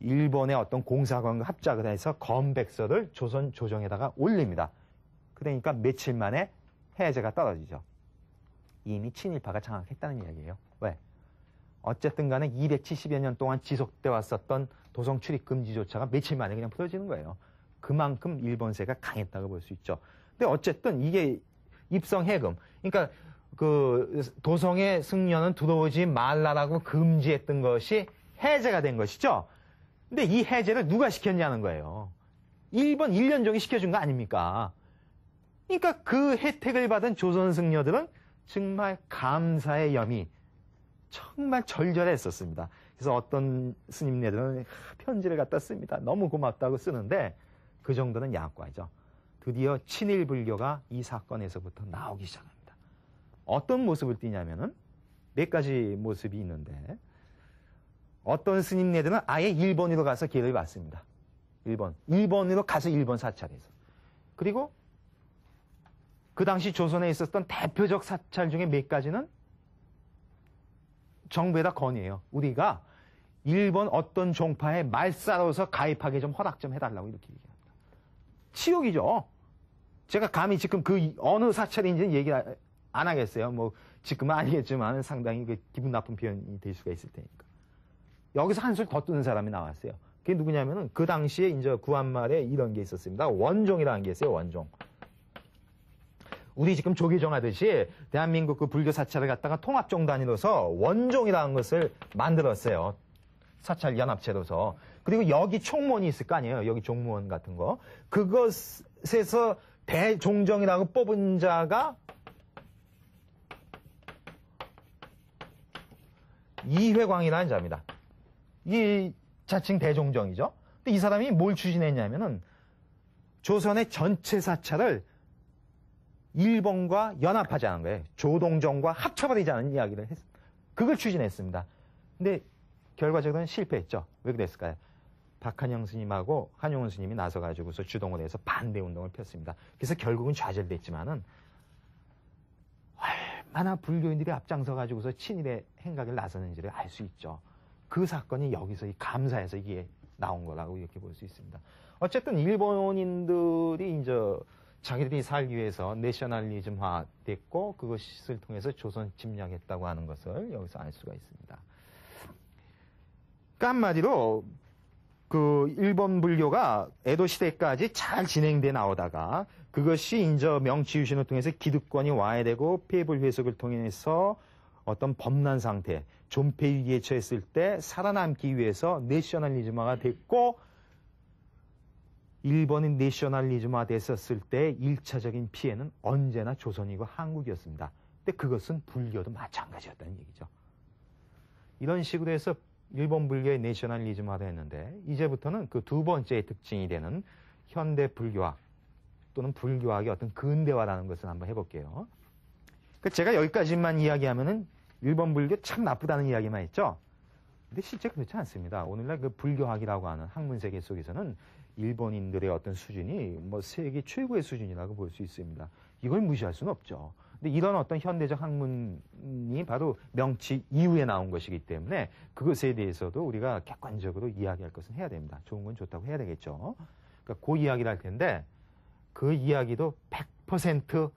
일본의 어떤 공사관과 합작을 해서 건백서를 조선 조정에다가 올립니다. 그러니까 며칠 만에 해제가 떨어지죠. 이미 친일파가 장악했다는 이야기예요. 왜? 어쨌든 간에 270여 년 동안 지속돼 왔었던 도성 출입 금지조차가 며칠 만에 그냥 풀어지는 거예요. 그만큼 일본세가 강했다고 볼 수 있죠. 근데 어쨌든 이게 입성해금, 그러니까 그 도성의 승려는 들어오지 말라라고 금지했던 것이 해제가 된 것이죠. 근데 이 해제를 누가 시켰냐는 거예요. 일본 일련종이 시켜준 거 아닙니까? 그러니까 그 혜택을 받은 조선 승려들은 정말 감사의 염이 정말 절절했었습니다. 그래서 어떤 스님네들은 편지를 갖다 씁니다. 너무 고맙다고 쓰는데 그 정도는 약과죠. 드디어 친일불교가 이 사건에서부터 나오기 시작합니다. 어떤 모습을 띠냐면은 몇 가지 모습이 있는데 어떤 스님네들은 아예 일본으로 가서 기회를 받습니다. 일본으로 가서 일본 사찰에서. 그리고 그 당시 조선에 있었던 대표적 사찰 중에 몇 가지는 정부에다 건의해요. 우리가 일본 어떤 종파에 말싸로서 가입하게 좀 허락 좀 해달라고 이렇게 얘기합니다. 치욕이죠. 제가 감히 지금 그 어느 사찰인지는 얘기 안 하겠어요. 뭐 지금은 아니겠지만 상당히 그 기분 나쁜 표현이 될 수가 있을 테니까. 여기서 한술 더 뜨는 사람이 나왔어요. 그게 누구냐면은 그 당시에 이제 구한말에 이런 게 있었습니다. 원종이라는 게 있어요. 원종. 우리 지금 조계종 하듯이 대한민국 그 불교 사찰을 갖다가 통합종 단위로서 원종이라는 것을 만들었어요. 사찰 연합체로서. 그리고 여기 총무원이 있을 거 아니에요. 여기 종무원 같은 거. 그것에서 대종정이라고 뽑은 자가 이회광이라는 자입니다. 이 자칭 대종정이죠. 근데 이 사람이 뭘 추진했냐면은 조선의 전체 사찰을 일본과 연합하자는 거예요. 조동정과 합쳐버리자는 이야기를 그걸 추진했습니다. 근데 결과적으로는 실패했죠. 왜 그랬을까요? 박한영 스님하고 한용운 스님이 나서가지고서 주동을 해서 반대 운동을 폈습니다. 그래서 결국은 좌절됐지만은 얼마나 불교인들이 앞장서가지고서 친일의 행각을 나서는지를 알 수 있죠. 그 사건이 여기서 이 감사에서 이게 나온 거라고 이렇게 볼 수 있습니다. 어쨌든 일본인들이 이제 자기들이 살기 위해서 내셔널리즘화 됐고 그것을 통해서 조선 침략했다고 하는 것을 여기서 알 수가 있습니다. 그러니까 한마디로 그 일본 불교가 에도 시대까지 잘 진행돼 나오다가 그것이 이제 명치유신을 통해서 기득권이 와해되고 폐불 회속을 통해서 어떤 범난 상태, 존폐 위기에 처했을 때 살아남기 위해서 내셔널리즘화가 됐고 일본이 내셔널리즘화 됐었을 때 1차적인 피해는 언제나 조선이고 한국이었습니다. 근데 그것은 불교도 마찬가지였다는 얘기죠. 이런 식으로 해서 일본 불교의 내셔널리즘화를 했는데 이제부터는 그 두 번째 특징이 되는 현대 불교학 또는 불교학의 어떤 근대화라는 것을 한번 해볼게요. 제가 여기까지만 이야기하면은 일본 불교 참 나쁘다는 이야기만 했죠. 근데 실제 그렇지 않습니다. 오늘날 그 불교학이라고 하는 학문 세계 속에서는 일본인들의 어떤 수준이 뭐 세계 최고의 수준이라고 볼 수 있습니다. 이걸 무시할 수는 없죠. 근데 이런 어떤 현대적 학문이 바로 명치 이후에 나온 것이기 때문에 그것에 대해서도 우리가 객관적으로 이야기할 것은 해야 됩니다. 좋은 건 좋다고 해야 되겠죠. 그러니까 그 이야기를 할 텐데 그 이야기도 100%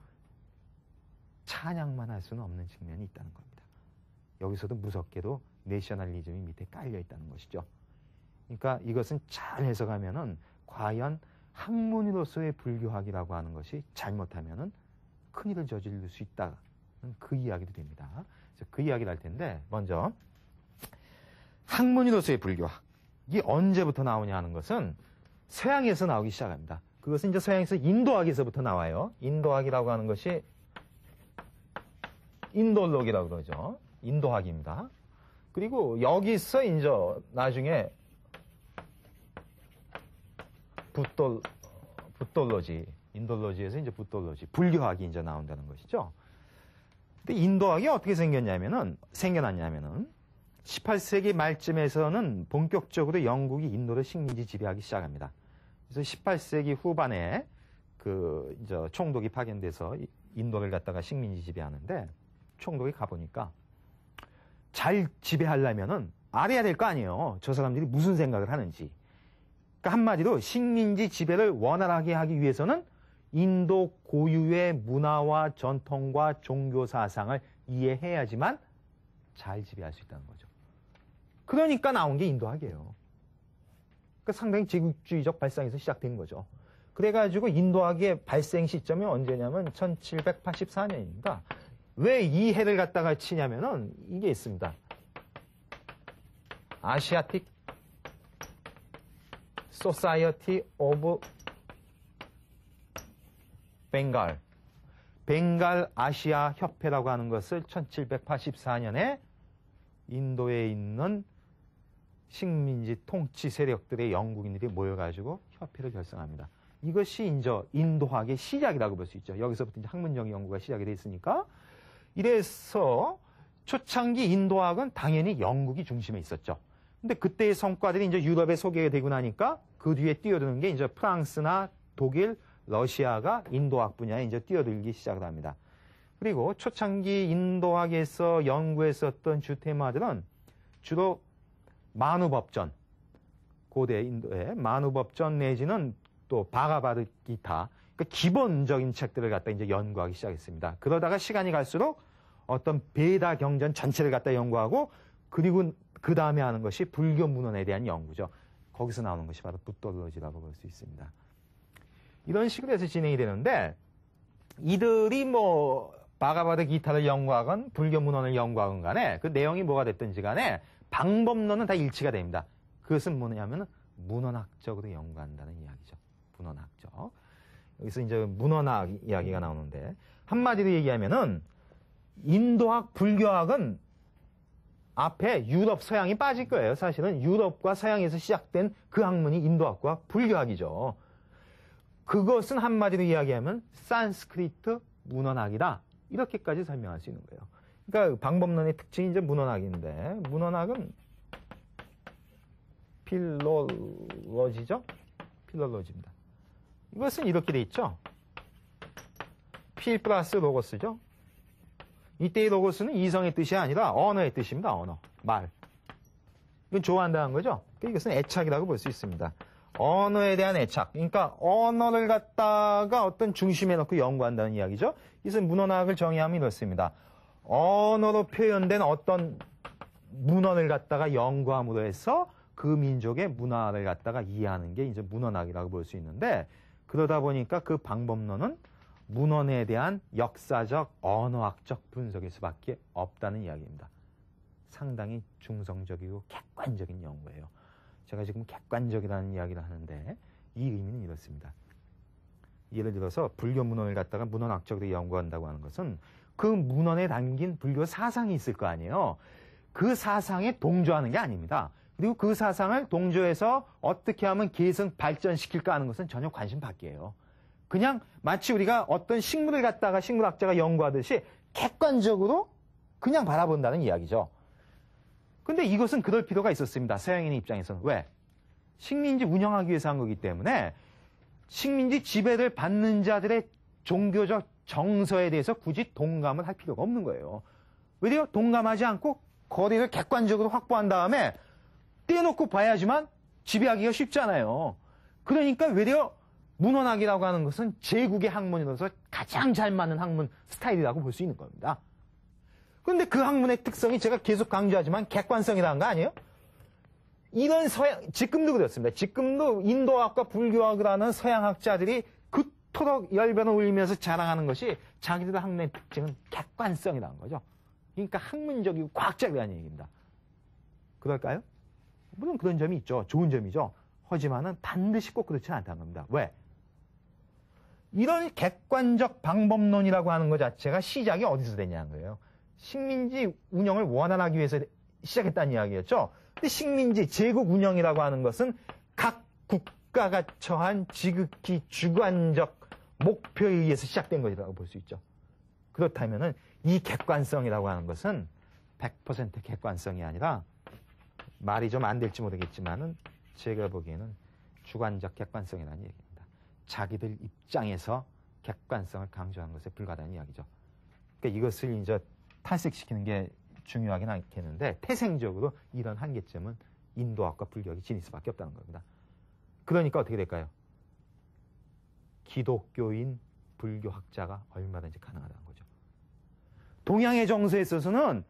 찬양만 할 수는 없는 측면이 있다는 겁니다. 여기서도 무섭게도 내셔널리즘이 밑에 깔려 있다는 것이죠. 그러니까 이것은 잘 해석하면은 과연 학문으로서의 불교학이라고 하는 것이 잘못하면은 큰일을 저지를 수 있다는 그 이야기도 됩니다. 그래서 그 이야기를 할 텐데 먼저 학문으로서의 불교학 이게 언제부터 나오냐 하는 것은 서양에서 나오기 시작합니다. 그것은 이제 서양에서 인도학에서부터 나와요. 인도학이라고 하는 것이 인도록이라고 그러죠. 인도학입니다. 그리고 여기서 이제 나중에 붓돌로지, 인도로지에서 이제 붓돌로지, 불교학이 이제 나온다는 것이죠. 근데 인도학이 어떻게 생겼냐면은 18세기 말쯤에서는 본격적으로 영국이 인도를 식민지 지배하기 시작합니다. 그래서 18세기 후반에 그 이제 총독이 파견돼서 인도를 갖다가 식민지 지배하는데 총독이 가보니까 잘 지배하려면은 알아야 될 거 아니에요. 저 사람들이 무슨 생각을 하는지. 그러니까 한마디로 식민지 지배를 원활하게 하기 위해서는 인도 고유의 문화와 전통과 종교 사상을 이해해야지만 잘 지배할 수 있다는 거죠. 그러니까 나온 게 인도학이에요. 그러니까 상당히 제국주의적 발상에서 시작된 거죠. 그래가지고 인도학의 발생 시점이 언제냐면 1784년입니다. 왜 이 해를 갖다가 치냐면은 이게 있습니다. 아시아틱 소사이어티 오브 벵갈 아시아 협회라고 하는 것을 1784년에 인도에 있는 식민지 통치 세력들의 영국인들이 모여가지고 협회를 결성합니다. 이것이 이제 인도학의 시작이라고 볼 수 있죠. 여기서부터 이제 학문적인 연구가 시작이 됐으니까. 이래서 초창기 인도학은 당연히 영국이 중심에 있었죠. 근데 그때의 성과들이 이제 유럽에 소개가 되고 나니까 그 뒤에 뛰어드는 게 이제 프랑스나 독일, 러시아가 인도학 분야에 이제 뛰어들기 시작을 합니다. 그리고 초창기 인도학에서 연구했었던 주테마들은 주로 만우법전, 고대 인도의 만우법전 내지는 또 바가바드 기타, 그러니까 기본적인 책들을 갖다 이제 연구하기 시작했습니다. 그러다가 시간이 갈수록 어떤 베다 경전 전체를 갖다 연구하고 그리고 그 다음에 하는 것이 불교 문헌에 대한 연구죠. 거기서 나오는 것이 바로 붓돌로지라고 볼 수 있습니다. 이런 식으로 해서 진행이 되는데 이들이 뭐 바가바드 기타를 연구하건 불교 문헌을 연구하건 간에 그 내용이 뭐가 됐든지 간에 방법론은 다 일치가 됩니다. 그것은 뭐냐면 문헌학적으로 연구한다는 이야기죠. 문헌학적. 여기서 이제 문헌학 이야기가 나오는데 한마디로 얘기하면은 인도학, 불교학은 앞에 유럽, 서양이 빠질 거예요. 사실은 유럽과 서양에서 시작된 그 학문이 인도학과 불교학이죠. 그것은 한마디로 이야기하면 산스크리트 문헌학이다. 이렇게까지 설명할 수 있는 거예요. 그러니까 방법론의 특징이 이제 문헌학인데, 문헌학은 필롤로지죠? 필롤로지입니다. 이것은 이렇게 돼 있죠? 필 플러스 로고스죠? 이때의 로고스는 이성의 뜻이 아니라 언어의 뜻입니다. 언어, 말. 이건 좋아한다는 거죠? 이것은 애착이라고 볼 수 있습니다. 언어에 대한 애착. 그러니까 언어를 갖다가 어떤 중심에 놓고 연구한다는 이야기죠. 이것은 문헌학을 정의하면 이렇습니다. 언어로 표현된 어떤 문헌을 갖다가 연구함으로 해서 그 민족의 문화를 갖다가 이해하는 게 이제 문헌학이라고 볼 수 있는데, 그러다 보니까 그 방법론은 문헌에 대한 역사적, 언어학적 분석일 수밖에 없다는 이야기입니다. 상당히 중성적이고 객관적인 연구예요. 제가 지금 객관적이라는 이야기를 하는데 이 의미는 이렇습니다. 예를 들어서 불교 문헌을 갖다가 문헌학적으로 연구한다고 하는 것은 그 문헌에 담긴 불교 사상이 있을 거 아니에요. 그 사상에 동조하는 게 아닙니다. 그리고 그 사상을 동조해서 어떻게 하면 계승 발전시킬까 하는 것은 전혀 관심 밖이에요. 그냥 마치 우리가 어떤 식물을 갖다가 식물학자가 연구하듯이 객관적으로 그냥 바라본다는 이야기죠. 근데 이것은 그럴 필요가 있었습니다. 서양인의 입장에서는. 왜? 식민지 운영하기 위해서 한 거기 때문에 식민지 지배를 받는 자들의 종교적 정서에 대해서 굳이 동감을 할 필요가 없는 거예요. 왜요? 동감하지 않고 거리를 객관적으로 확보한 다음에 떼놓고 봐야지만 지배하기가 쉽잖아요. 그러니까 외려 문헌학이라고 하는 것은 제국의 학문으로서 가장 잘 맞는 학문 스타일이라고 볼 수 있는 겁니다. 그런데 그 학문의 특성이 제가 계속 강조하지만 객관성이라는 거 아니에요? 이런 서양, 지금도 그렇습니다. 지금도 인도학과 불교학을 하는 서양학자들이 그토록 열변을 울리면서 자랑하는 것이 자기들의 학문의 특징은 객관성이라는 거죠. 그러니까 학문적이고 과학적이라는 얘기입니다. 그럴까요? 물론 그런 점이 있죠. 좋은 점이죠. 하지만은 반드시 꼭 그렇지는 않다는 겁니다. 왜? 이런 객관적 방법론이라고 하는 것 자체가 시작이 어디서 되냐는 거예요. 식민지 운영을 원활하기 위해서 시작했다는 이야기였죠. 근데 식민지 제국 운영이라고 하는 것은 각 국가가 처한 지극히 주관적 목표에 의해서 시작된 것이라고 볼 수 있죠. 그렇다면은 이 객관성이라고 하는 것은 100% 객관성이 아니라 말이 좀 안 될지 모르겠지만은 제가 보기에는 주관적 객관성이라는 얘기입니다. 자기들 입장에서 객관성을 강조하는 것에 불과하다는 이야기죠. 그러니까 이것을 이제 탈색시키는 게 중요하긴 않겠는데 태생적으로 이런 한계점은 인도학과 불교학이 지닐 수밖에 없다는 겁니다. 그러니까 어떻게 될까요? 기독교인 불교학자가 얼마든지 가능하다는 거죠. 동양의 정서에 있어서는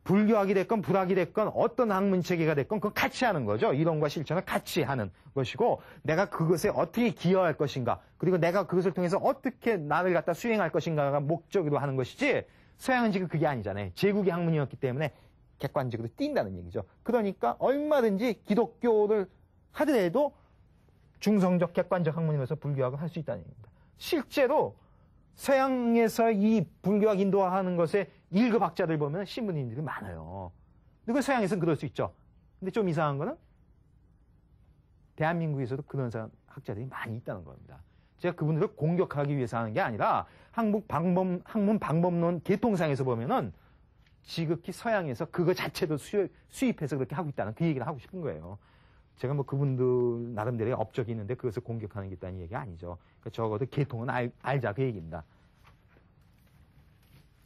불교학이 됐건 불학이 됐건 어떤 학문 체계가 됐건 그건 같이 하는 거죠. 이론과 실천을 같이 하는 것이고 내가 그것에 어떻게 기여할 것인가 그리고 내가 그것을 통해서 어떻게 나를 갖다 수행할 것인가가 목적으로 하는 것이지 서양은 지금 그게 아니잖아요. 제국의 학문이었기 때문에 객관적으로 띈다는 얘기죠. 그러니까 얼마든지 기독교를 하더라도 중성적 객관적 학문이면서 불교학을 할 수 있다는 얘기입니다. 실제로 서양에서 이 불교학 인도화하는 것에 1급 학자들 보면 신부님들이 많아요. 그리고 서양에서는 그럴 수 있죠. 근데 좀 이상한 거는 대한민국에서도 그런 학자들이 많이 있다는 겁니다. 제가 그분들을 공격하기 위해서 하는 게 아니라 학문 방법론 계통상에서 보면은 지극히 서양에서 그거 자체도 수입해서 그렇게 하고 있다는 그 얘기를 하고 싶은 거예요. 제가 뭐 그분들 나름대로의 업적이 있는데 그것을 공격하는 게 있다는 얘기가 아니죠. 그러니까 적어도 계통은 알자 그 얘기입니다.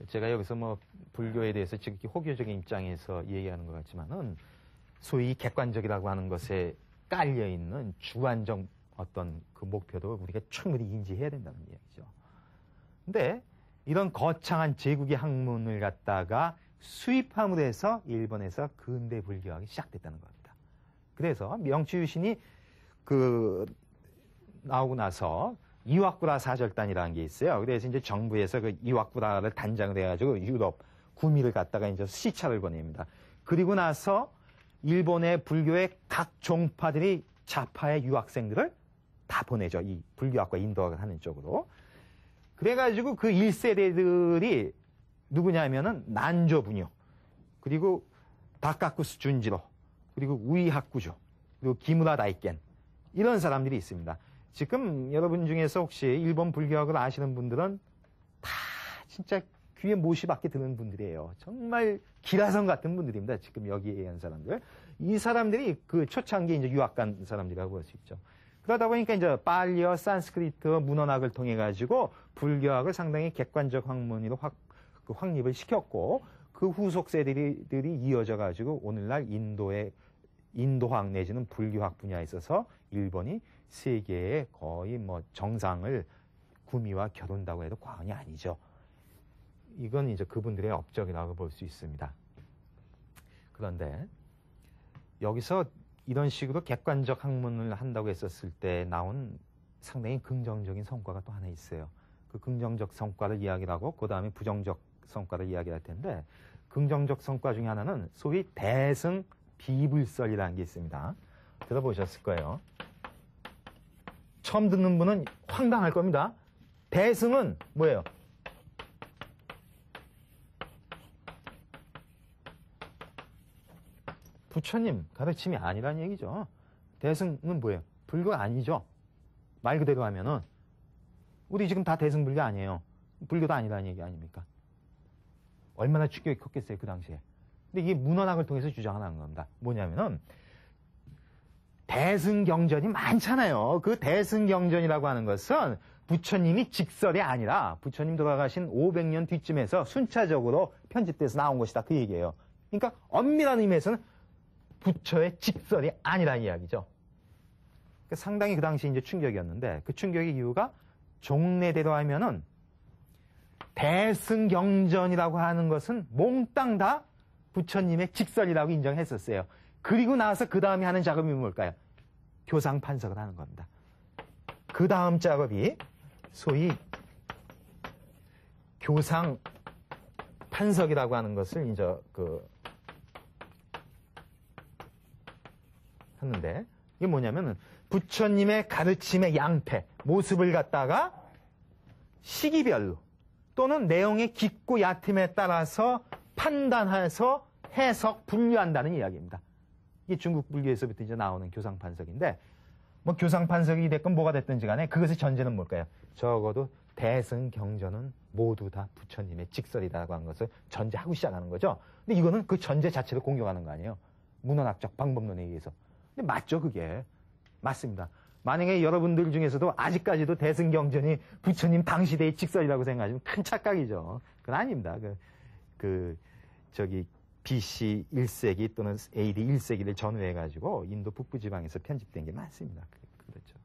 제가 여기서 뭐 불교에 대해서 지극히 호교적인 입장에서 얘기하는 것 같지만은 소위 객관적이라고 하는 것에 깔려 있는 주관적 어떤 그 목표도 우리가 충분히 인지해야 된다는 얘기죠. 근데 이런 거창한 제국의 학문을 갖다가 수입함으로 해서 일본에서 근대 불교학이 시작됐다는 겁니다. 그래서 명치유신이 나오고 나서 이와쿠라 사절단이라는 게 있어요. 그래서 이제 정부에서 그 이와쿠라를 단장을 해가지고 유럽 구미를 갖다가 이제 시차를 보냅니다. 그리고 나서 일본의 불교의 각 종파들이 자파의 유학생들을 다 보내죠. 이 불교학과 인도학을 하는 쪽으로. 그래가지고 그 1세대들이 누구냐면은 난조 부녀 그리고 다카쿠스 준지로, 그리고 우이하쿠조, 그리고 기무라 다이켄, 이런 사람들이 있습니다. 지금 여러분 중에서 혹시 일본 불교학을 아시는 분들은 다 진짜 귀에 못이 밖에 드는 분들이에요. 정말 기라성 같은 분들입니다. 지금 여기에 의한 사람들. 이 사람들이 그 초창기에 이제 유학 간 사람들이라고 볼 수 있죠. 그러다 보니까 이제 빨리어, 산스크리트, 문헌학을 통해 가지고 불교학을 상당히 객관적 학문으로 확립을 시켰고, 그 후속 세대들이 이어져 가지고 오늘날 인도학 내지는 불교학 분야에 있어서 일본이 세계의 거의 뭐 정상을 구미와 겨룬다고 해도 과언이 아니죠. 이건 이제 그분들의 업적이라고 볼 수 있습니다. 그런데 여기서 이런 식으로 객관적 학문을 한다고 했었을 때 나온 상당히 긍정적인 성과가 또 하나 있어요. 그 긍정적 성과를 이야기를 하고 그 다음에 부정적 성과를 이야기할 텐데, 긍정적 성과 중에 하나는 소위 대승 비불설이라는 게 있습니다. 들어보셨을 거예요. 처음 듣는 분은 황당할 겁니다. 대승은 뭐예요? 부처님 가르침이 아니라는 얘기죠. 대승은 뭐예요? 불교가 아니죠. 말 그대로 하면은 우리 지금 다 대승불교 아니에요. 불교도 아니라는 얘기 아닙니까? 얼마나 충격이 컸겠어요, 그 당시에. 근데 이게 문헌학을 통해서 주장하는 겁니다. 뭐냐면은 대승경전이 많잖아요. 그 대승경전이라고 하는 것은 부처님이 직설이 아니라 부처님 돌아가신 500년 뒤쯤에서 순차적으로 편집돼서 나온 것이다, 그 얘기예요. 그러니까 엄밀한 의미에서는 부처의 직설이 아니라는 이야기죠. 그러니까 상당히 그 당시 이제 충격이었는데, 그 충격의 이유가 종래대로 하면은 대승경전이라고 하는 것은 몽땅 다 부처님의 직설이라고 인정했었어요. 그리고 나서 그 다음에 하는 작업이 뭘까요? 교상판석을 하는 겁니다. 그 다음 작업이 소위 교상판석이라고 하는 것을 이제 하는데, 이게 뭐냐면은 부처님의 가르침의 양태, 모습을 갖다가 시기별로 또는 내용의 깊고 얕음에 따라서 판단해서 해석, 분류한다는 이야기입니다. 이게 중국 불교에서부터 이제 나오는 교상판석인데, 뭐 교상판석이 됐건 뭐가 됐든지 간에 그것의 전제는 뭘까요? 적어도 대승경전은 모두 다 부처님의 직설이라고 하는 것을 전제하고 시작하는 거죠. 근데 이거는 그 전제 자체를 공격하는 거 아니에요. 문헌학적 방법론에 의해서. 근데 맞죠, 그게. 맞습니다. 만약에 여러분들 중에서도 아직까지도 대승경전이 부처님 당시대의 직설이라고 생각하시면 큰 착각이죠. 그건 아닙니다. BC 1세기 또는 AD 1세기를 전후해가지고 인도 북부지방에서 편집된 게 많습니다. 그렇죠.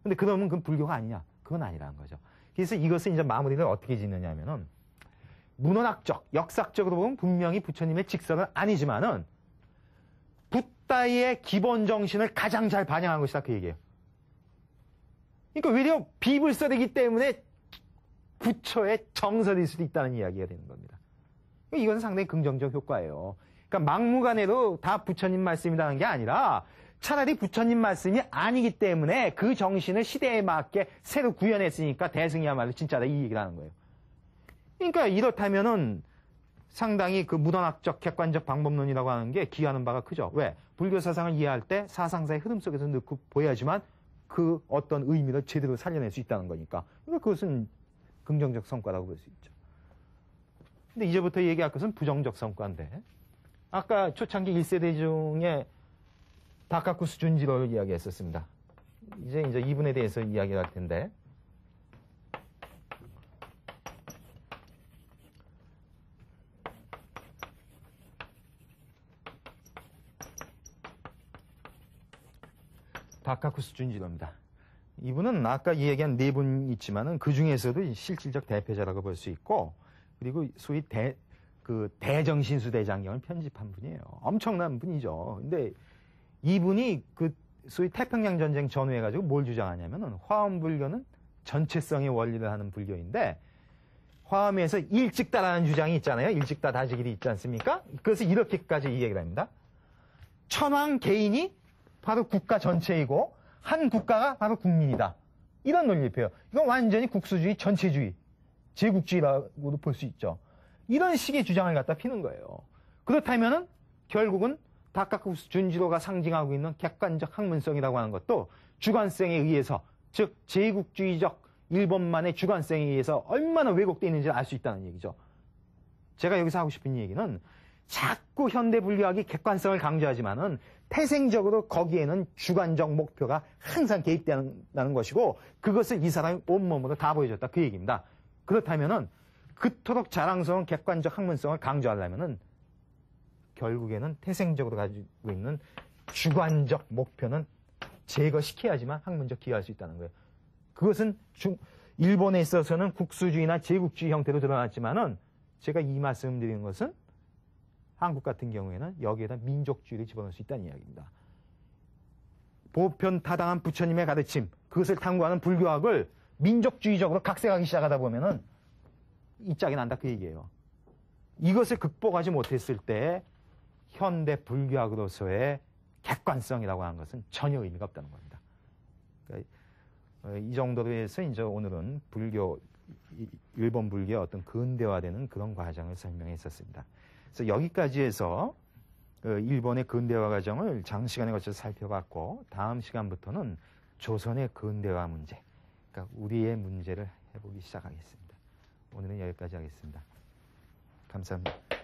근데 그러면 그건 불교가 아니냐? 그건 아니라는 거죠. 그래서 이것을 이제 마무리를 어떻게 짓느냐 하면은, 문헌학적, 역사적으로 보면 분명히 부처님의 직설은 아니지만은, 붓다의 기본 정신을 가장 잘 반영한 것이다, 그 얘기예요. 그러니까 외려 비불설이기 때문에 부처의 정설일 수도 있다는 이야기가 되는 겁니다. 이건 상당히 긍정적 효과예요. 그러니까 막무가내로 다 부처님 말씀이라는 게 아니라 차라리 부처님 말씀이 아니기 때문에 그 정신을 시대에 맞게 새로 구현했으니까 대승이야말로 진짜다, 이 얘기를 하는 거예요. 그러니까 이렇다면은 상당히 그 문헌학적 객관적 방법론이라고 하는 게 기여하는 바가 크죠. 왜? 불교 사상을 이해할 때 사상사의 흐름 속에서 넣고 보여야지만 그 어떤 의미를 제대로 살려낼 수 있다는 거니까. 그러니까 그것은 긍정적 성과라고 볼 수 있죠. 근데 이제부터 얘기할 것은 부정적 성과인데, 아까 초창기 1세대 중에 다카쿠스 준지로를 이야기했었습니다. 이제 이분에 대해서 이야기를 할 텐데, 다카쿠스 준지로입니다. 이분은 아까 이야기한 네 분 있지만은 그 중에서도 실질적 대표자라고 볼 수 있고, 그리고 소위 대정신수대장경을 편집한 분이에요. 엄청난 분이죠. 근데 이분이 그 소위 태평양 전쟁 전후해가지고 뭘 주장하냐면은, 화엄불교는 전체성의 원리를 하는 불교인데, 화엄에서 일찍다라는 주장이 있잖아요. 일찍다 다지길이 있지 않습니까? 그래서 이렇게까지 이 얘기를 합니다. 천황 개인이 바로 국가 전체이고 한 국가가 바로 국민이다. 이런 논리를 펴요. 이건 완전히 국수주의, 전체주의, 제국주의라고도 볼 수 있죠. 이런 식의 주장을 갖다 피는 거예요. 그렇다면은 결국은 다카쿠스 준지로가 상징하고 있는 객관적 학문성이라고 하는 것도 주관성에 의해서, 즉 제국주의적 일본만의 주관성에 의해서 얼마나 왜곡되어 있는지 알 수 있다는 얘기죠. 제가 여기서 하고 싶은 얘기는 자꾸 현대 불교학이 객관성을 강조하지만은 태생적으로 거기에는 주관적 목표가 항상 개입된다는 것이고, 그것을 이 사람이 온몸으로 다 보여줬다, 그 얘기입니다. 그렇다면은 그토록 자랑스러운 객관적 학문성을 강조하려면은 결국에는 태생적으로 가지고 있는 주관적 목표는 제거시켜야지만 학문적 기여할 수 있다는 거예요. 그것은 일본에 있어서는 국수주의나 제국주의 형태로 드러났지만은 제가 이 말씀드리는 것은 한국 같은 경우에는 여기에다 민족주의를 집어넣을 수 있다는 이야기입니다. 보편타당한 부처님의 가르침, 그것을 탐구하는 불교학을 민족주의적으로 각색하기 시작하다 보면은 이 짝이 난다, 그 얘기예요. 이것을 극복하지 못했을 때 현대 불교학으로서의 객관성이라고 하는 것은 전혀 의미가 없다는 겁니다. 그러니까 이 정도로 해서 이제 오늘은 일본 불교의 어떤 근대화되는 그런 과정을 설명했었습니다. 그래서 여기까지 해서 일본의 근대화 과정을 장시간에 걸쳐서 살펴봤고, 다음 시간부터는 조선의 근대화 문제, 그러니까 우리의 문제를 해보기 시작하겠습니다. 오늘은 여기까지 하겠습니다. 감사합니다.